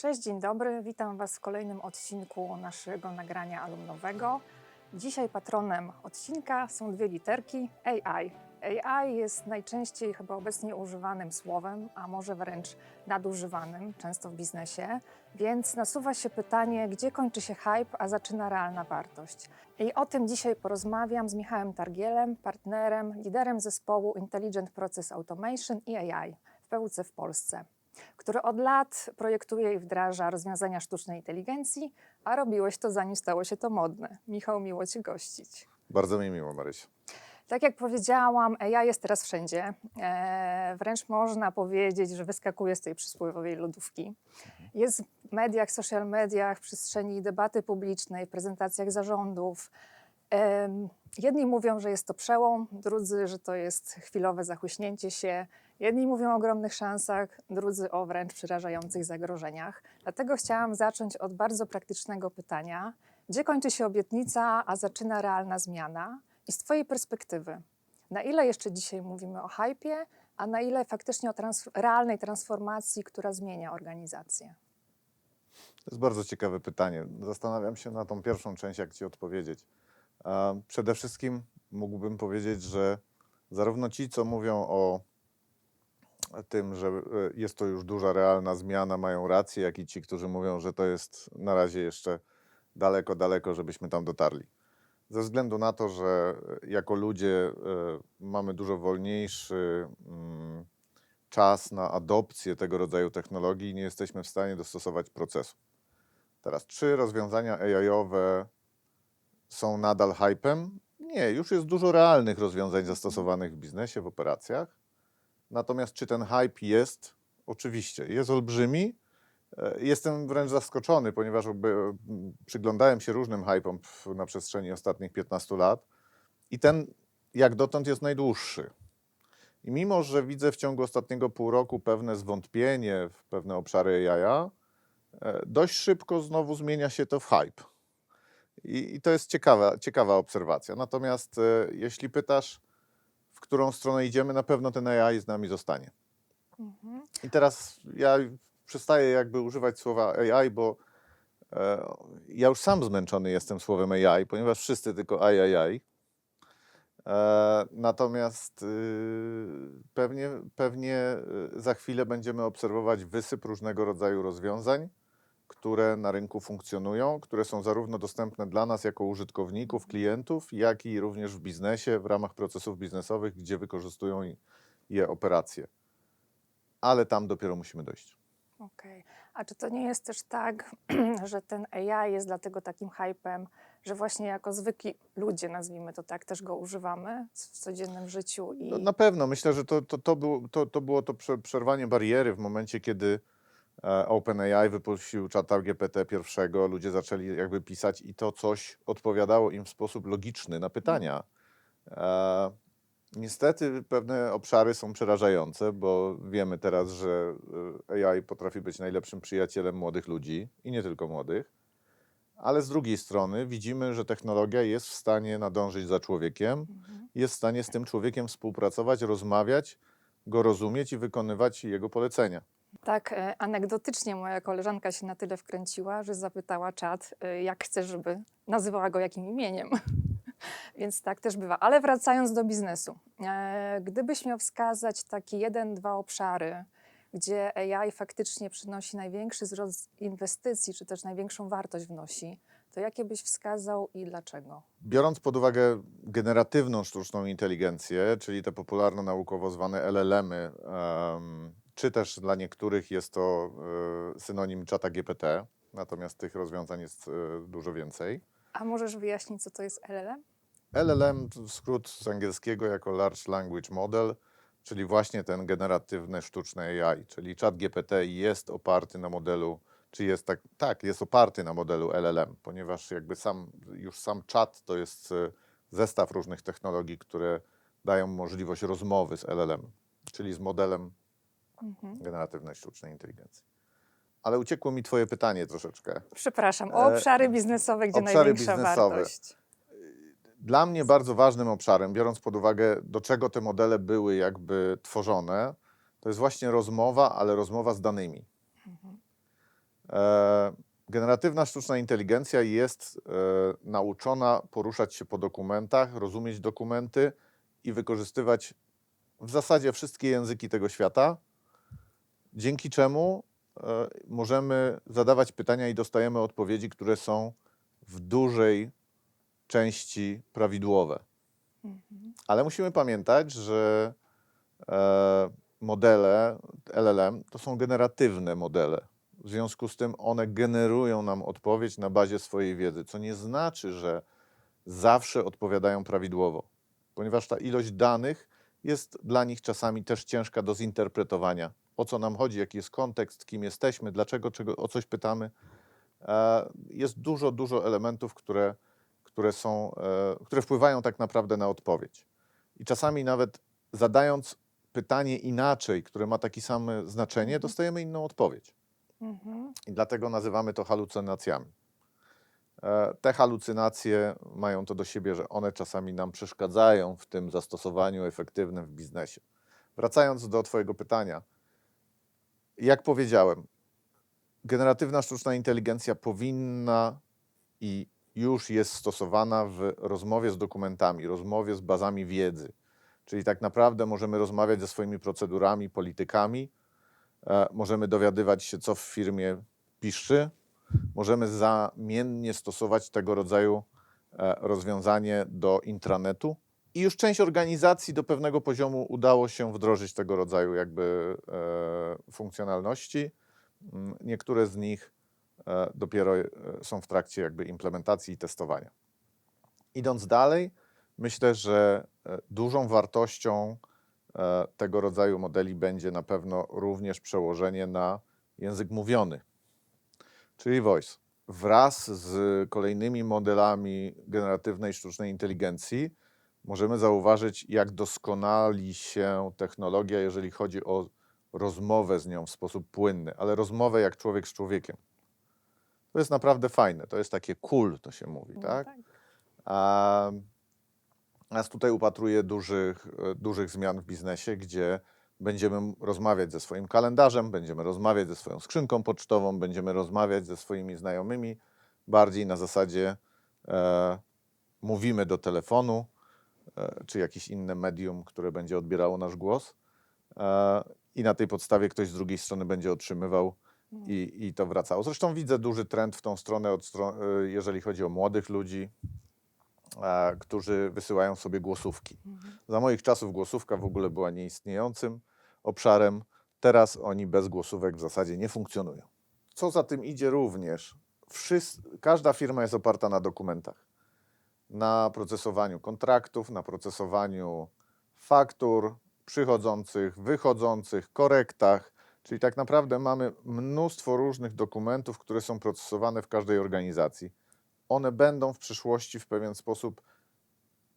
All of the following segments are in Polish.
Cześć, dzień dobry. Witam Was w kolejnym odcinku naszego nagrania alumnowego. Dzisiaj patronem odcinka są dwie literki AI. AI jest najczęściej chyba obecnie używanym słowem, a może wręcz nadużywanym, często w biznesie. Więc nasuwa się pytanie, gdzie kończy się hype, a zaczyna realna wartość. I o tym dzisiaj porozmawiam z Michałem Targielem, partnerem, liderem zespołu Intelligent Process Automation i AI w PwC w Polsce, który od lat projektuje i wdraża rozwiązania sztucznej inteligencji, a robiłeś to zanim stało się to modne. Michał, miło Cię gościć. Bardzo mi miło, Marysia. Tak jak powiedziałam, AI jest teraz wszędzie. Wręcz można powiedzieć, że wyskakuje z tej przysłowiowej lodówki. Jest w mediach, social mediach, w przestrzeni debaty publicznej, w prezentacjach zarządów. Jedni mówią, że jest to przełom, drudzy, że to jest chwilowe zachłyśnięcie się. Jedni mówią o ogromnych szansach, drudzy o wręcz przerażających zagrożeniach. Dlatego chciałam zacząć od bardzo praktycznego pytania. Gdzie kończy się obietnica, a zaczyna realna zmiana? I z Twojej perspektywy, na ile jeszcze dzisiaj mówimy o hypie, a na ile faktycznie o realnej transformacji, która zmienia organizację? To jest bardzo ciekawe pytanie. Zastanawiam się na tą pierwszą część, jak Ci odpowiedzieć. Przede wszystkim mógłbym powiedzieć, że zarówno ci, co mówią o tym, że jest to już duża, realna zmiana, mają rację, jak i ci, którzy mówią, że to jest na razie jeszcze daleko, daleko, żebyśmy tam dotarli. Ze względu na to, że jako ludzie mamy dużo wolniejszy czas na adopcję tego rodzaju technologii i nie jesteśmy w stanie dostosować procesu. Teraz, czy rozwiązania AI-owe są nadal hypem? Nie, już jest dużo realnych rozwiązań zastosowanych w biznesie, w operacjach. Natomiast czy ten hype jest? Oczywiście, jest olbrzymi. Jestem wręcz zaskoczony, ponieważ przyglądałem się różnym hypom na przestrzeni ostatnich 15 lat i ten jak dotąd jest najdłuższy. I mimo, że widzę w ciągu ostatniego pół roku pewne zwątpienie w pewne obszary AI, dość szybko znowu zmienia się to w hype. I to jest ciekawa obserwacja. Natomiast jeśli pytasz, w którą stronę idziemy, na pewno ten AI z nami zostanie. I teraz ja przestaję jakby używać słowa AI, bo ja już sam zmęczony jestem słowem AI, ponieważ wszyscy tylko AI. Natomiast pewnie za chwilę będziemy obserwować wysyp różnego rodzaju rozwiązań, które na rynku funkcjonują, które są zarówno dostępne dla nas jako użytkowników, klientów, jak i również w biznesie, w ramach procesów biznesowych, gdzie wykorzystują je operacje. Ale tam dopiero musimy dojść. Okej. A czy to nie jest też tak, że ten AI jest dlatego takim hypem, że właśnie jako zwykli ludzie, nazwijmy to tak, też go używamy w codziennym życiu? No, na pewno. Myślę, że to było przerwanie bariery w momencie, kiedy OpenAI wypuścił czata GPT pierwszego. Ludzie zaczęli jakby pisać i to coś odpowiadało im w sposób logiczny na pytania. Niestety pewne obszary są przerażające, bo wiemy teraz, że AI potrafi być najlepszym przyjacielem młodych ludzi i nie tylko młodych, ale z drugiej strony widzimy, że technologia jest w stanie nadążyć za człowiekiem, jest w stanie z tym człowiekiem współpracować, rozmawiać, go rozumieć i wykonywać jego polecenia. Tak, anegdotycznie moja koleżanka się na tyle wkręciła, że zapytała czat, jak chce, żeby nazywała go jakim imieniem. Więc tak też bywa. Ale wracając do biznesu. Gdybyś miał wskazać taki 1-2 obszary, gdzie AI faktycznie przynosi największy wzrost inwestycji, czy też największą wartość wnosi, to jakie byś wskazał i dlaczego? Biorąc pod uwagę generatywną sztuczną inteligencję, czyli te popularno-naukowo zwane LLM-y, czy też dla niektórych jest to synonim czata GPT, natomiast tych rozwiązań jest dużo więcej. A możesz wyjaśnić, co to jest LLM? LLM to skrót z angielskiego jako Large Language Model, czyli właśnie ten generatywny sztuczny AI, czyli czat GPT jest oparty na modelu, czy jest jest oparty na modelu LLM, ponieważ jakby sam czat to jest zestaw różnych technologii, które dają możliwość rozmowy z LLM, czyli z modelem generatywnej sztucznej inteligencji. Ale uciekło mi Twoje pytanie troszeczkę. Przepraszam, o obszary biznesowe, gdzie obszary największa biznesowe. wartość. Dla mnie bardzo ważnym obszarem, biorąc pod uwagę, do czego te modele były jakby tworzone, to jest właśnie rozmowa, ale rozmowa z danymi. Generatywna sztuczna inteligencja jest nauczona poruszać się po dokumentach, rozumieć dokumenty i wykorzystywać w zasadzie wszystkie języki tego świata, dzięki czemu możemy zadawać pytania i dostajemy odpowiedzi, które są w dużej części prawidłowe. Ale musimy pamiętać, że modele LLM to są generatywne modele. W związku z tym one generują nam odpowiedź na bazie swojej wiedzy, co nie znaczy, że zawsze odpowiadają prawidłowo, ponieważ ta ilość danych jest dla nich czasami też ciężka do zinterpretowania. O co nam chodzi, jaki jest kontekst, kim jesteśmy, dlaczego o coś pytamy. Jest dużo elementów, które wpływają tak naprawdę na odpowiedź. I czasami nawet zadając pytanie inaczej, które ma takie same znaczenie, dostajemy inną odpowiedź. I dlatego nazywamy to halucynacjami. Te halucynacje mają to do siebie, że one czasami nam przeszkadzają w tym zastosowaniu efektywnym w biznesie. Wracając do Twojego pytania, jak powiedziałem, generatywna sztuczna inteligencja powinna i już jest stosowana w rozmowie z dokumentami, rozmowie z bazami wiedzy. Czyli tak naprawdę możemy rozmawiać ze swoimi procedurami, politykami, możemy dowiadywać się, co w firmie piszczy, możemy zamiennie stosować tego rodzaju rozwiązanie do intranetu i już część organizacji do pewnego poziomu udało się wdrożyć tego rodzaju funkcjonalności. Niektóre z nich dopiero są w trakcie implementacji i testowania. Idąc dalej, myślę, że dużą wartością tego rodzaju modeli będzie na pewno również przełożenie na język mówiony, czyli voice. Wraz z kolejnymi modelami generatywnej sztucznej inteligencji możemy zauważyć, jak doskonali się technologia, jeżeli chodzi o rozmowę z nią w sposób płynny, ale rozmowę jak człowiek z człowiekiem. To jest naprawdę fajne, to jest takie cool, to się mówi, tak? A tutaj upatruję dużych zmian w biznesie, gdzie będziemy rozmawiać ze swoim kalendarzem, będziemy rozmawiać ze swoją skrzynką pocztową, będziemy rozmawiać ze swoimi znajomymi, bardziej na zasadzie mówimy do telefonu, czy jakieś inne medium, które będzie odbierało nasz głos i na tej podstawie ktoś z drugiej strony będzie otrzymywał i to wracało. Zresztą widzę duży trend w tą stronę, jeżeli chodzi o młodych ludzi, którzy wysyłają sobie głosówki. Za moich czasów głosówka w ogóle była nieistniejącym obszarem. Teraz oni bez głosówek w zasadzie nie funkcjonują. Co za tym idzie również, każda firma jest oparta na dokumentach, na procesowaniu kontraktów, na procesowaniu faktur przychodzących, wychodzących, korektach, czyli tak naprawdę mamy mnóstwo różnych dokumentów, które są procesowane w każdej organizacji. One będą w przyszłości w pewien sposób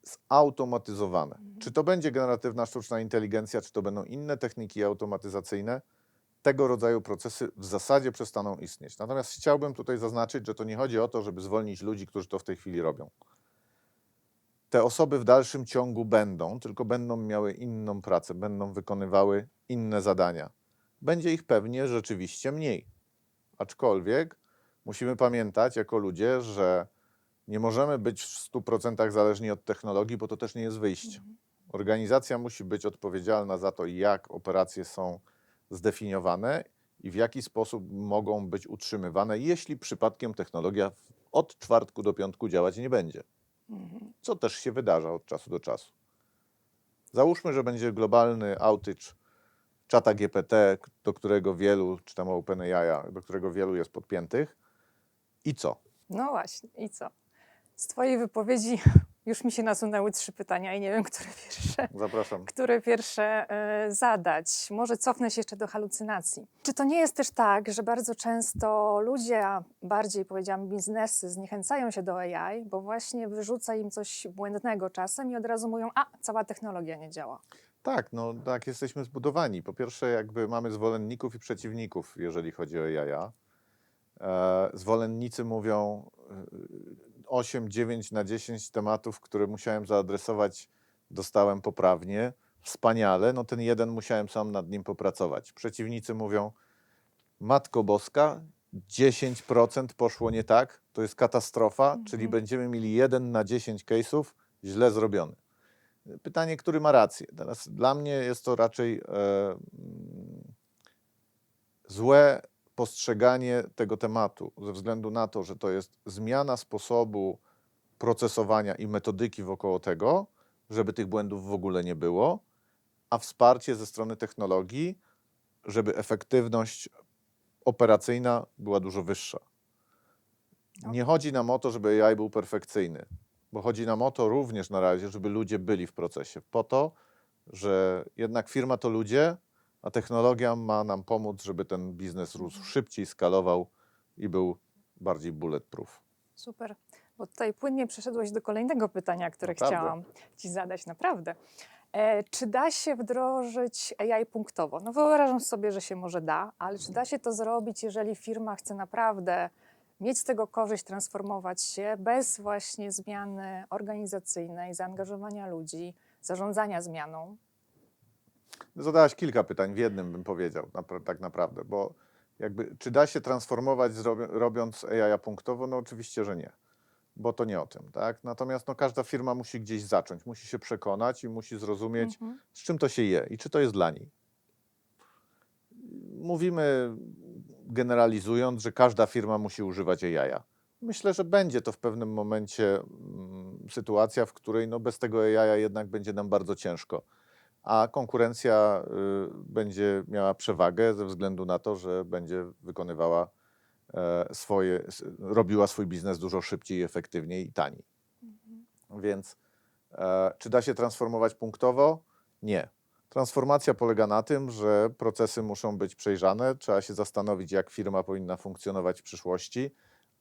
zautomatyzowane. Czy to będzie generatywna sztuczna inteligencja, czy to będą inne techniki automatyzacyjne, tego rodzaju procesy w zasadzie przestaną istnieć. Natomiast chciałbym tutaj zaznaczyć, że to nie chodzi o to, żeby zwolnić ludzi, którzy to w tej chwili robią. Te osoby w dalszym ciągu tylko będą miały inną pracę, będą wykonywały inne zadania. Będzie ich pewnie rzeczywiście mniej. Aczkolwiek musimy pamiętać jako ludzie, że nie możemy być w 100% zależni od technologii, bo to też nie jest wyjście. Organizacja musi być odpowiedzialna za to, jak operacje są zdefiniowane i w jaki sposób mogą być utrzymywane, jeśli przypadkiem technologia od czwartku do piątku działać nie będzie. Co też się wydarza od czasu do czasu. Załóżmy, że będzie globalny outage czata GPT, do którego wielu, czy tam OpenAI, do którego wielu jest podpiętych. I co? No właśnie, i co? Z Twojej wypowiedzi już mi się nasunęły 3 pytania i nie wiem, Zapraszam. które pierwsze zadać. Może cofnę się jeszcze do halucynacji. Czy to nie jest też tak, że bardzo często ludzie, a bardziej powiedziałam biznesy, zniechęcają się do AI, bo właśnie wyrzuca im coś błędnego czasem i od razu mówią, cała technologia nie działa. Tak, no tak jesteśmy zbudowani. Po pierwsze mamy zwolenników i przeciwników, jeżeli chodzi o AI. Zwolennicy mówią 8, 9 na 10 tematów, które musiałem zaadresować, dostałem poprawnie. Wspaniale, ten jeden musiałem sam nad nim popracować. Przeciwnicy mówią, Matko Boska, 10% poszło nie tak, to jest katastrofa, czyli będziemy mieli 1 na 10 case'ów źle zrobiony. Pytanie, który ma rację? Teraz dla mnie jest to raczej złe postrzeganie tego tematu ze względu na to, że to jest zmiana sposobu procesowania i metodyki wokoło tego, żeby tych błędów w ogóle nie było, a wsparcie ze strony technologii, żeby efektywność operacyjna była dużo wyższa. Nie chodzi nam o to, żeby AI był perfekcyjny, bo chodzi nam o to również na razie, żeby ludzie byli w procesie, po to, że jednak firma to ludzie, a technologia ma nam pomóc, żeby ten biznes rósł szybciej, skalował i był bardziej bulletproof. Super, bo tutaj płynnie przeszedłeś do kolejnego pytania, które Naprawdę? chciałam Ci zadać, naprawdę. Czy da się wdrożyć AI punktowo? No wyobrażam sobie, że się może da, ale czy da się to zrobić, jeżeli firma chce naprawdę mieć z tego korzyść, transformować się bez właśnie zmiany organizacyjnej, zaangażowania ludzi, zarządzania zmianą? Zadałaś kilka pytań w jednym, bym powiedział, tak naprawdę, bo jakby, czy da się transformować robiąc AI punktowo? No oczywiście, że nie, bo to nie o tym, tak? Natomiast no, każda firma musi gdzieś zacząć, musi się przekonać i musi zrozumieć, z czym to się je i czy to jest dla niej. Mówimy, generalizując, że każda firma musi używać AI. Myślę, że będzie to w pewnym momencie sytuacja, w której no, bez tego AI jednak będzie nam bardzo ciężko, a konkurencja będzie miała przewagę ze względu na to, że będzie wykonywała robiła swój biznes dużo szybciej, efektywniej i taniej. Więc czy da się transformować punktowo? Nie. Transformacja polega na tym, że procesy muszą być przejrzane, trzeba się zastanowić, jak firma powinna funkcjonować w przyszłości,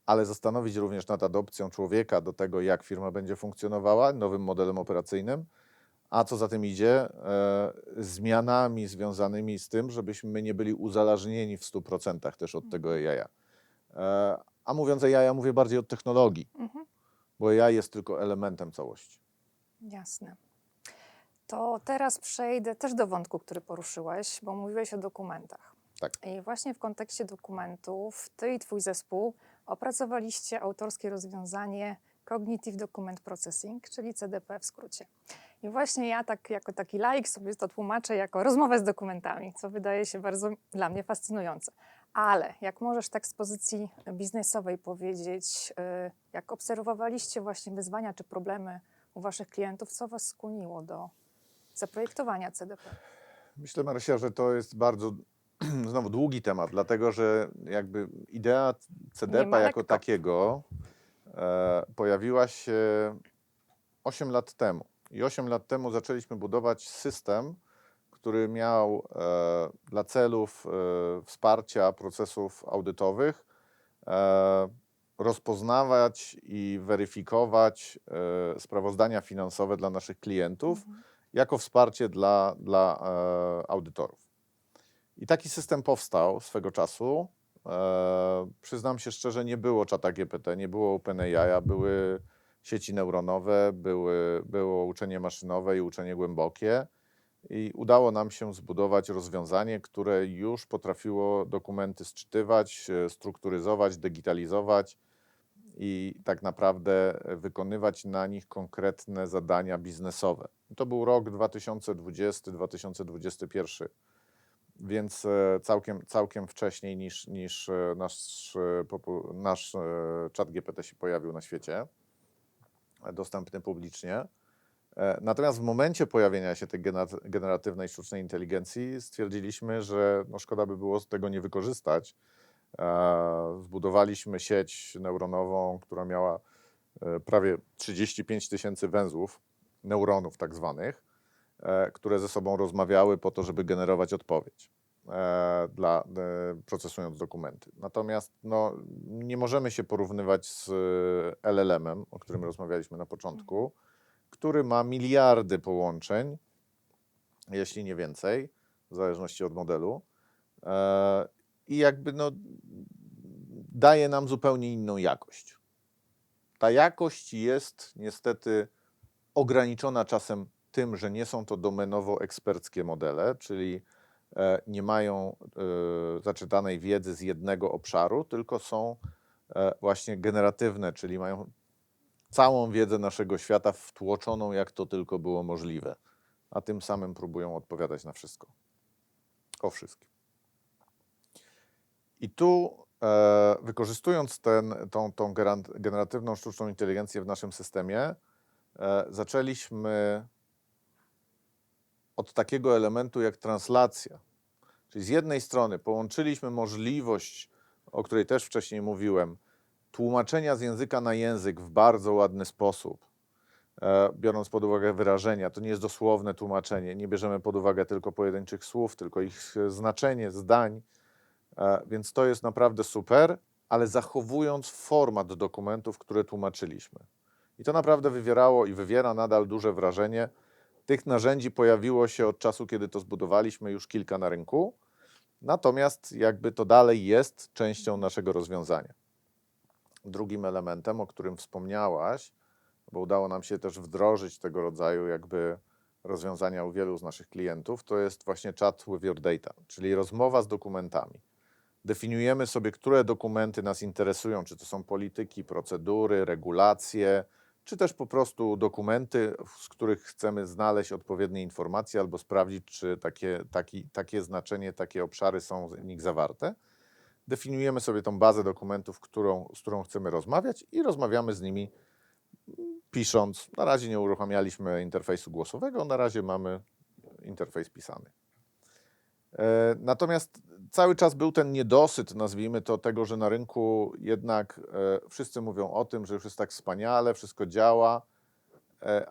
ale zastanowić również nad adopcją człowieka do tego, jak firma będzie funkcjonowała, nowym modelem operacyjnym, a co za tym idzie, zmianami związanymi z tym, żebyśmy nie byli uzależnieni w 100% też od tego AI. A mówiąc AI, mówię bardziej od technologii, bo AI jest tylko elementem całości. Jasne. To teraz przejdę też do wątku, który poruszyłeś, bo mówiłeś o dokumentach. Tak. I właśnie w kontekście dokumentów ty i twój zespół opracowaliście autorskie rozwiązanie Cognitive Document Processing, czyli CDP w skrócie. I właśnie ja tak jako taki laik sobie to tłumaczę jako rozmowę z dokumentami, co wydaje się bardzo dla mnie fascynujące. Ale jak możesz tak z pozycji biznesowej powiedzieć, jak obserwowaliście właśnie wyzwania czy problemy u waszych klientów, co was skłoniło do zaprojektowania CDP? Myślę, Marysia, że to jest bardzo znowu długi temat, dlatego że jakby idea Nie CDP ma jako lekko. takiego pojawiła się 8 lat temu. I 8 lat temu zaczęliśmy budować system, który miał dla celów wsparcia procesów audytowych rozpoznawać i weryfikować sprawozdania finansowe dla naszych klientów jako wsparcie dla audytorów. I taki system powstał swego czasu. Przyznam się szczerze, nie było ChatGPT, nie było OpenAI, były sieci neuronowe, było uczenie maszynowe i uczenie głębokie. I udało nam się zbudować rozwiązanie, które już potrafiło dokumenty sczytywać, strukturyzować, digitalizować i tak naprawdę wykonywać na nich konkretne zadania biznesowe. To był rok 2020-2021, więc całkiem wcześniej niż nasz ChatGPT się pojawił na świecie, dostępny publicznie. Natomiast w momencie pojawienia się tej generatywnej sztucznej inteligencji stwierdziliśmy, że no szkoda by było z tego nie wykorzystać. Zbudowaliśmy sieć neuronową, która miała prawie 35 000 węzłów, neuronów tak zwanych, które ze sobą rozmawiały po to, żeby generować odpowiedź, procesując dokumenty. Natomiast no, nie możemy się porównywać z LLM-em, o którym rozmawialiśmy na początku, który ma miliardy połączeń, jeśli nie więcej, w zależności od modelu. I jakby no, daje nam zupełnie inną jakość. Ta jakość jest niestety ograniczona czasem tym, że nie są to domenowo eksperckie modele, czyli nie mają zaczytanej wiedzy z jednego obszaru, tylko są właśnie generatywne, czyli mają całą wiedzę naszego świata wtłoczoną, jak to tylko było możliwe, a tym samym próbują odpowiadać na wszystko, o wszystkim. I tu wykorzystując tą generatywną sztuczną inteligencję w naszym systemie, zaczęliśmy od takiego elementu jak translacja. Czyli z jednej strony połączyliśmy możliwość, o której też wcześniej mówiłem, tłumaczenia z języka na język w bardzo ładny sposób, biorąc pod uwagę wyrażenia. To nie jest dosłowne tłumaczenie, nie bierzemy pod uwagę tylko pojedynczych słów, tylko ich znaczenie, zdań, więc to jest naprawdę super, ale zachowując format dokumentów, które tłumaczyliśmy. I to naprawdę wywierało i wywiera nadal duże wrażenie. Tych narzędzi pojawiło się od czasu, kiedy to zbudowaliśmy, już kilka na rynku, natomiast jakby to dalej jest częścią naszego rozwiązania. Drugim elementem, o którym wspomniałaś, bo udało nam się też wdrożyć tego rodzaju jakby rozwiązania u wielu z naszych klientów, to jest właśnie chat with your data, czyli rozmowa z dokumentami. Definiujemy sobie, które dokumenty nas interesują, czy to są polityki, procedury, regulacje, czy też po prostu dokumenty, z których chcemy znaleźć odpowiednie informacje albo sprawdzić, czy takie znaczenie, takie obszary są w nich zawarte. Definiujemy sobie tą bazę dokumentów, z którą chcemy rozmawiać i rozmawiamy z nimi pisząc. Na razie nie uruchamialiśmy interfejsu głosowego, na razie mamy interfejs pisany. Natomiast cały czas był ten niedosyt, nazwijmy to, tego, że na rynku jednak wszyscy mówią o tym, że już jest tak wspaniale, wszystko działa,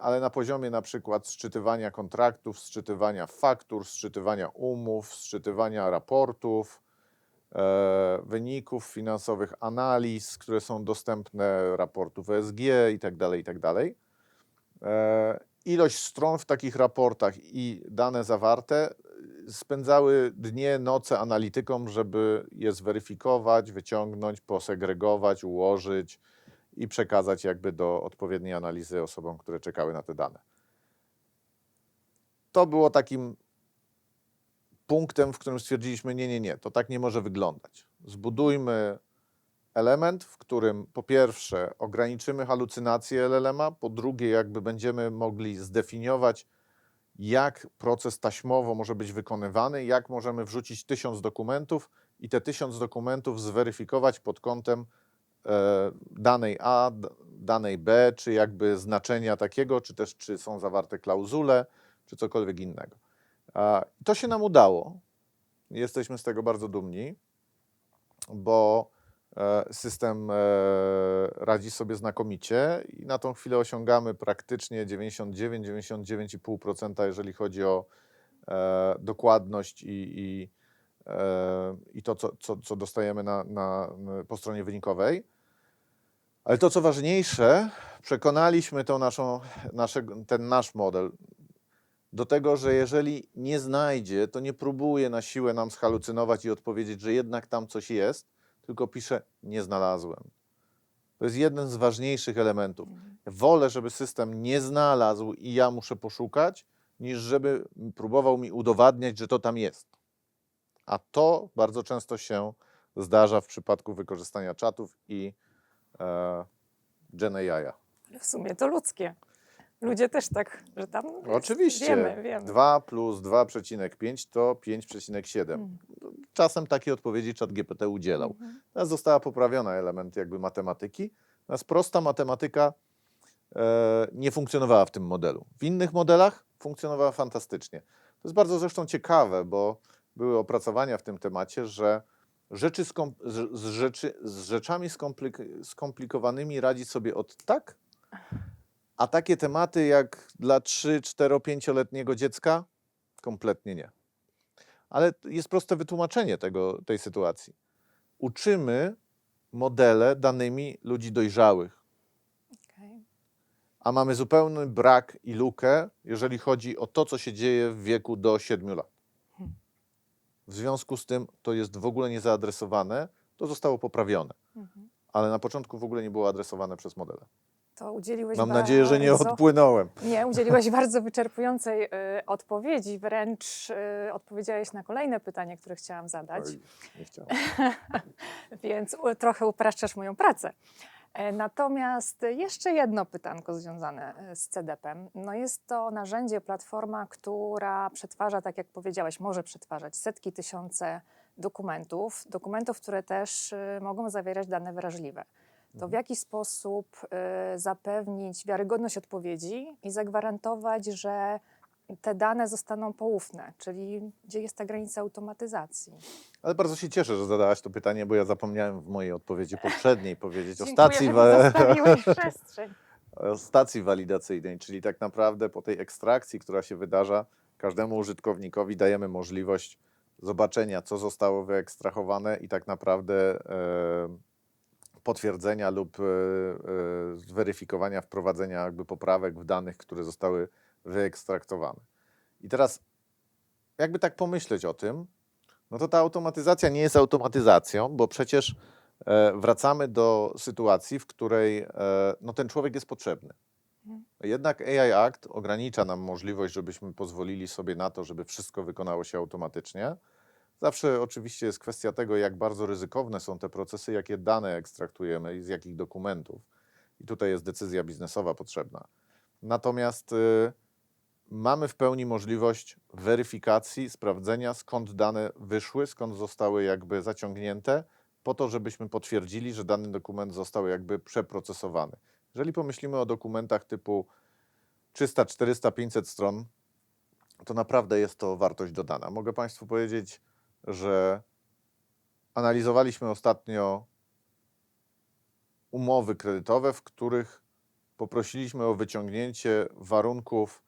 ale na poziomie na przykład sczytywania kontraktów, sczytywania faktur, sczytywania umów, sczytywania raportów, wyników finansowych, analiz, które są dostępne, raportów ESG i tak dalej. Ilość stron w takich raportach i dane zawarte spędzały dnie, noce analitykom, żeby je zweryfikować, wyciągnąć, posegregować, ułożyć i przekazać jakby do odpowiedniej analizy osobom, które czekały na te dane. To było takim punktem, w którym stwierdziliśmy, nie, to tak nie może wyglądać. Zbudujmy element, w którym po pierwsze ograniczymy halucynację LLM-a, po drugie jakby będziemy mogli zdefiniować, jak proces taśmowo może być wykonywany, jak możemy wrzucić 1000 dokumentów i te 1000 dokumentów zweryfikować pod kątem danej A, danej B, czy jakby znaczenia takiego, czy też czy są zawarte klauzule, czy cokolwiek innego. To się nam udało. Jesteśmy z tego bardzo dumni, bo system radzi sobie znakomicie i na tą chwilę osiągamy praktycznie 99,5%, jeżeli chodzi o dokładność i to, co dostajemy po stronie wynikowej. Ale to, co ważniejsze, przekonaliśmy ten nasz model do tego, że jeżeli nie znajdzie, to nie próbuje na siłę nam zhalucynować i odpowiedzieć, że jednak tam coś jest, tylko pisze, nie znalazłem. To jest jeden z ważniejszych elementów. Wolę, żeby system nie znalazł i ja muszę poszukać, niż żeby próbował mi udowadniać, że to tam jest. A to bardzo często się zdarza w przypadku wykorzystania czatów i Gen AI. W sumie to ludzkie. Ludzie też tak, że tam jest, Oczywiście. wiemy. 2 plus 2,5 to 5,7. Czasem takiej odpowiedzi ChatGPT udzielał. Teraz została poprawiona element jakby matematyki. Natomiast prosta matematyka nie funkcjonowała w tym modelu. W innych modelach funkcjonowała fantastycznie. To jest bardzo zresztą ciekawe, bo były opracowania w tym temacie, że z rzeczami skomplikowanymi radzi sobie od tak, a takie tematy jak dla 3, 4, 5-letniego dziecka kompletnie nie. Ale jest proste wytłumaczenie tej sytuacji. Uczymy modele danymi ludzi dojrzałych, Okay. a mamy zupełny brak i lukę, jeżeli chodzi o to, co się dzieje w wieku do 7 lat. W związku z tym to jest w ogóle niezaadresowane, to zostało poprawione, ale na początku w ogóle nie było adresowane przez modele. To udzieliłeś Mam nadzieję, że nie bardzo... odpłynąłem. Nie, udzieliłeś bardzo wyczerpującej odpowiedzi, wręcz odpowiedziałeś na kolejne pytanie, które chciałam zadać, Oj, nie chciałem. więc trochę upraszczasz moją pracę. Natomiast jeszcze jedno pytanko związane z CDP-em. No jest to narzędzie, platforma, która przetwarza, tak jak powiedziałeś, może przetwarzać setki, tysiące dokumentów, które też mogą zawierać dane wrażliwe. To w jaki sposób zapewnić wiarygodność odpowiedzi i zagwarantować, że te dane zostaną poufne, czyli gdzie jest ta granica automatyzacji? Ale bardzo się cieszę, że zadałaś to pytanie, bo ja zapomniałem w mojej odpowiedzi poprzedniej powiedzieć o Dziękuję, stacji, że mi zostawiłeś przestrzeń. o stacji walidacyjnej, czyli tak naprawdę po tej ekstrakcji, która się wydarza, każdemu użytkownikowi dajemy możliwość zobaczenia, co zostało wyekstrahowane i tak naprawdę potwierdzenia lub zweryfikowania, wprowadzenia jakby poprawek w danych, które zostały wyekstraktowane. I teraz jakby tak pomyśleć o tym, no to ta automatyzacja nie jest automatyzacją, bo przecież wracamy do sytuacji, w której no ten człowiek jest potrzebny. Jednak AI Act ogranicza nam możliwość, żebyśmy pozwolili sobie na to, żeby wszystko wykonało się automatycznie. Zawsze oczywiście jest kwestia tego, jak bardzo ryzykowne są te procesy, jakie dane ekstraktujemy i z jakich dokumentów. I tutaj jest decyzja biznesowa potrzebna. Natomiast mamy w pełni możliwość weryfikacji, sprawdzenia, skąd dane wyszły, skąd zostały jakby zaciągnięte, po to, żebyśmy potwierdzili, że dany dokument został jakby przeprocesowany. Jeżeli pomyślimy o dokumentach typu 300, 400, 500 stron, to naprawdę jest to wartość dodana. Mogę Państwu powiedzieć, że analizowaliśmy ostatnio umowy kredytowe, w których poprosiliśmy o wyciągnięcie warunków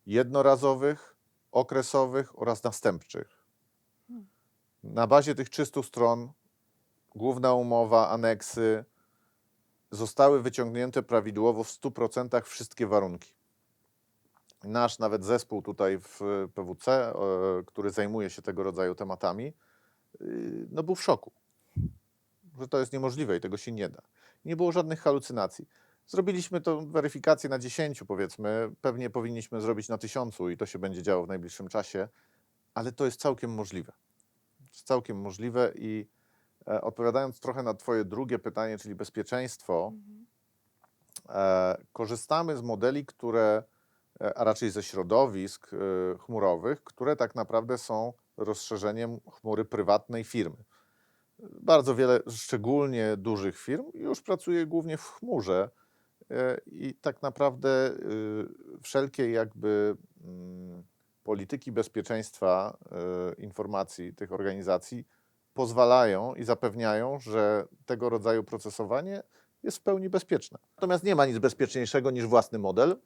jednorazowych, okresowych oraz następczych. Na bazie tych 300 stron, główna umowa, aneksy, zostały wyciągnięte prawidłowo w 100% wszystkie warunki. Nasz nawet zespół tutaj w PWC, który zajmuje się tego rodzaju tematami, no był w szoku, że to jest niemożliwe i tego się nie da. Nie było żadnych halucynacji. Zrobiliśmy tą weryfikację na 10, powiedzmy, pewnie powinniśmy zrobić na 1000 i to się będzie działo w najbliższym czasie, ale to jest całkiem możliwe. To jest całkiem możliwe i odpowiadając trochę na Twoje drugie pytanie, czyli bezpieczeństwo, korzystamy z modeli, które, a raczej ze środowisk chmurowych, które tak naprawdę są rozszerzeniem chmury prywatnej firmy. Bardzo wiele, szczególnie dużych firm, już pracuje głównie w chmurze i tak naprawdę wszelkie jakby polityki bezpieczeństwa informacji tych organizacji pozwalają i zapewniają, że tego rodzaju procesowanie jest w pełni bezpieczne. Natomiast nie ma nic bezpieczniejszego niż własny model,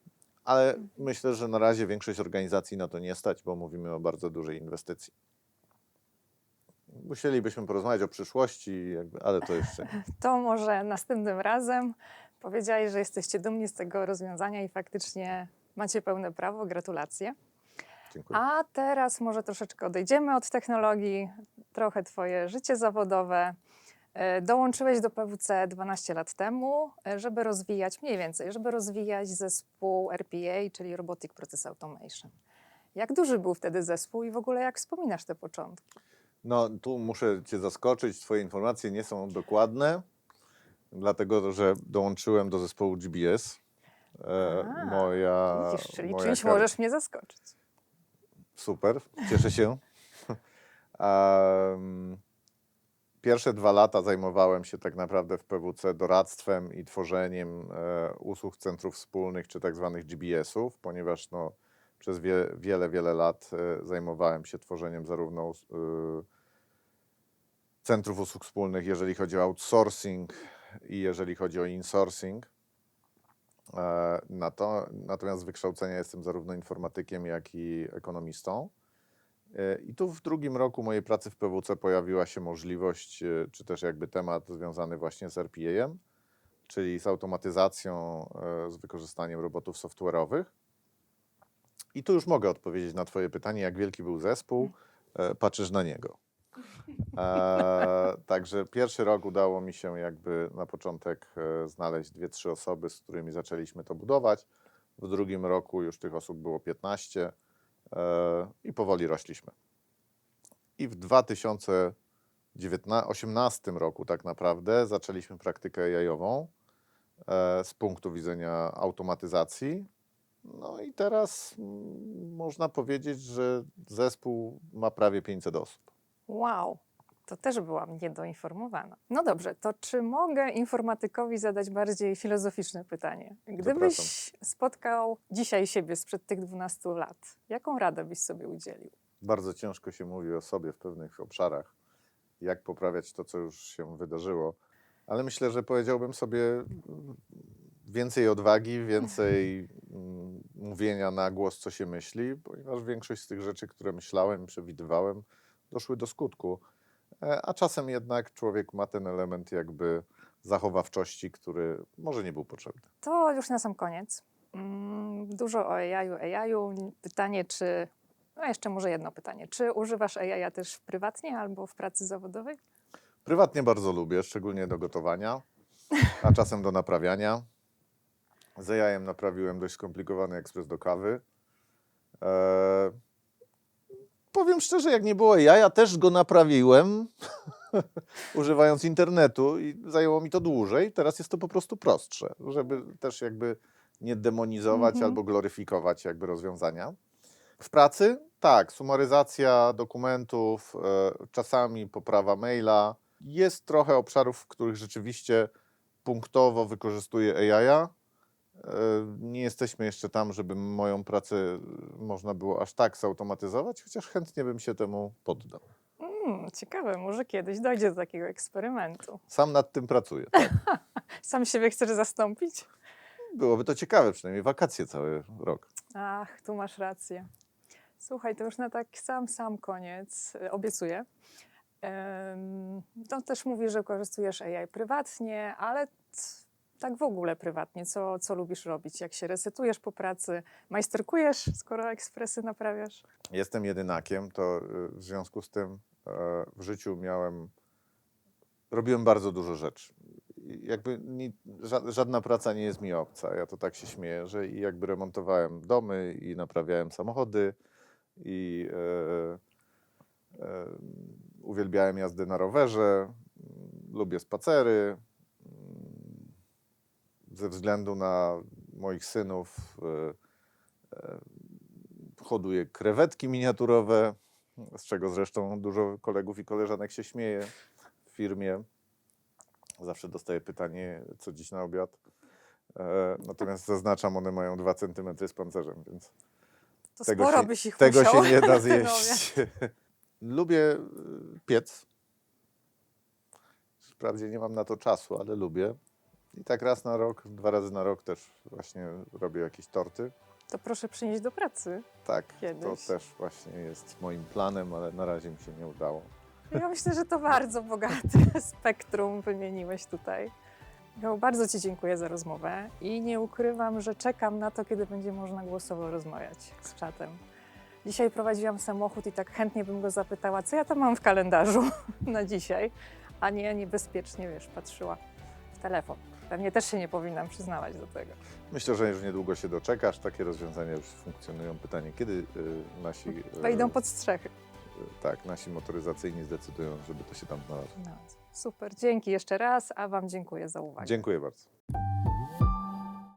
ale myślę, że na razie większość organizacji na to nie stać, bo mówimy o bardzo dużej inwestycji. Musielibyśmy porozmawiać o przyszłości, ale to jeszcze nie. To może następnym razem. Powiedziałeś, że jesteście dumni z tego rozwiązania i faktycznie macie pełne prawo. Gratulacje. Dziękuję. A teraz może troszeczkę odejdziemy od technologii, trochę Twoje życie zawodowe. Dołączyłeś do PWC 12 lat temu, żeby rozwijać, mniej więcej, żeby rozwijać zespół RPA, czyli Robotic Process Automation. Jak duży był wtedy zespół i w ogóle jak wspominasz te początki? No, tu muszę Cię zaskoczyć, Twoje informacje nie są dokładne, dlatego że dołączyłem do zespołu GBS. Widzisz, czyli moja czymś możesz mnie zaskoczyć. Super, cieszę się. Pierwsze 2 lata zajmowałem się tak naprawdę w PWC doradztwem i tworzeniem usług centrów wspólnych, czy tak zwanych GBS-ów, ponieważ no, przez wiele lat zajmowałem się tworzeniem zarówno centrów usług wspólnych, jeżeli chodzi o outsourcing i jeżeli chodzi o insourcing. Natomiast z wykształcenia jestem zarówno informatykiem, jak i ekonomistą. I tu w drugim roku mojej pracy w PWC pojawiła się możliwość, czy też jakby temat związany właśnie z RPA-em, czyli z automatyzacją, z wykorzystaniem robotów software'owych. I tu już mogę odpowiedzieć na Twoje pytanie, jak wielki był zespół, patrzysz na niego. Także pierwszy rok udało mi się jakby na początek znaleźć 2-3 osoby, z którymi zaczęliśmy to budować. W drugim roku już tych osób było 15 i powoli rośliśmy. I w 2018 roku tak naprawdę zaczęliśmy praktykę AI-ową z punktu widzenia automatyzacji. No i teraz można powiedzieć, że zespół ma prawie 500 osób. Wow, to też byłam niedoinformowana. No dobrze, to czy mogę informatykowi zadać bardziej filozoficzne pytanie? Gdybyś spotkał dzisiaj siebie sprzed tych 12 lat, jaką radę byś sobie udzielił? Bardzo ciężko się mówi o sobie w pewnych obszarach, jak poprawiać to, co już się wydarzyło, ale myślę, że powiedziałbym sobie więcej odwagi, więcej mówienia na głos, co się myśli, ponieważ większość z tych rzeczy, które myślałem, przewidywałem, doszły do skutku. A czasem jednak człowiek ma ten element jakby zachowawczości, który może nie był potrzebny. To już na sam koniec. Dużo o AI-u. Pytanie, czy... No jeszcze może jedno pytanie. Czy używasz AI też prywatnie albo w pracy zawodowej? Prywatnie bardzo lubię, szczególnie do gotowania, a czasem do naprawiania. Z AI-em naprawiłem dość skomplikowany ekspres do kawy. Powiem szczerze, jak nie było AI, ja też go naprawiłem, używając internetu i zajęło mi to dłużej. Teraz jest to po prostu prostsze, żeby też jakby nie demonizować albo gloryfikować jakby rozwiązania. W pracy tak, sumaryzacja dokumentów, czasami poprawa maila. Jest trochę obszarów, w których rzeczywiście punktowo wykorzystuję AI. Nie jesteśmy jeszcze tam, żeby moją pracę można było aż tak zautomatyzować, chociaż chętnie bym się temu poddał. Ciekawe, może kiedyś dojdzie do takiego eksperymentu. Sam nad tym pracuję. Tak. Sam siebie chcesz zastąpić? Byłoby to ciekawe, przynajmniej wakacje cały rok. Ach, tu masz rację. Słuchaj, to już na tak sam koniec, obiecuję. To też mówisz, że korzystujesz AI prywatnie, ale tak w ogóle prywatnie. Co lubisz robić? Jak się resetujesz po pracy? Majsterkujesz, skoro ekspresy naprawiasz? Jestem jedynakiem, to w związku z tym w życiu robiłem bardzo dużo rzeczy. I jakby żadna praca nie jest mi obca. Ja to tak się śmieję, że i jakby remontowałem domy i naprawiałem samochody i uwielbiałem jazdę na rowerze, lubię spacery. Ze względu na moich synów hoduję krewetki miniaturowe, z czego zresztą dużo kolegów i koleżanek się śmieje w firmie. Zawsze dostaję pytanie, co dziś na obiad. Natomiast zaznaczam, one mają 2 cm z pancerzem, więc To sporo byś ich tego musiał się nie da na ten zjeść. Lubię piec. Wprawdzie nie mam na to czasu, ale lubię. I tak raz na rok, 2 razy na rok też właśnie robię jakieś torty. To proszę przynieść do pracy. Tak, Kiedyś. to też właśnie jest moim planem, ale na razie mi się nie udało. Ja myślę, że to bardzo bogate spektrum wymieniłeś tutaj. Michał, bardzo Ci dziękuję za rozmowę i nie ukrywam, że czekam na to, kiedy będzie można głosowo rozmawiać z czatem. Dzisiaj prowadziłam samochód i tak chętnie bym go zapytała, co ja tam mam w kalendarzu na dzisiaj, a nie niebezpiecznie, patrzyła w telefon. Pewnie też się nie powinnam przyznawać do tego. Myślę, że już niedługo się doczekasz. Takie rozwiązania już funkcjonują. Pytanie, kiedy nasi... Wejdą pod strzechy. Tak, nasi motoryzacyjni zdecydują, żeby to się tam znalazło. No, super, dzięki jeszcze raz, a Wam dziękuję za uwagę. Dziękuję bardzo.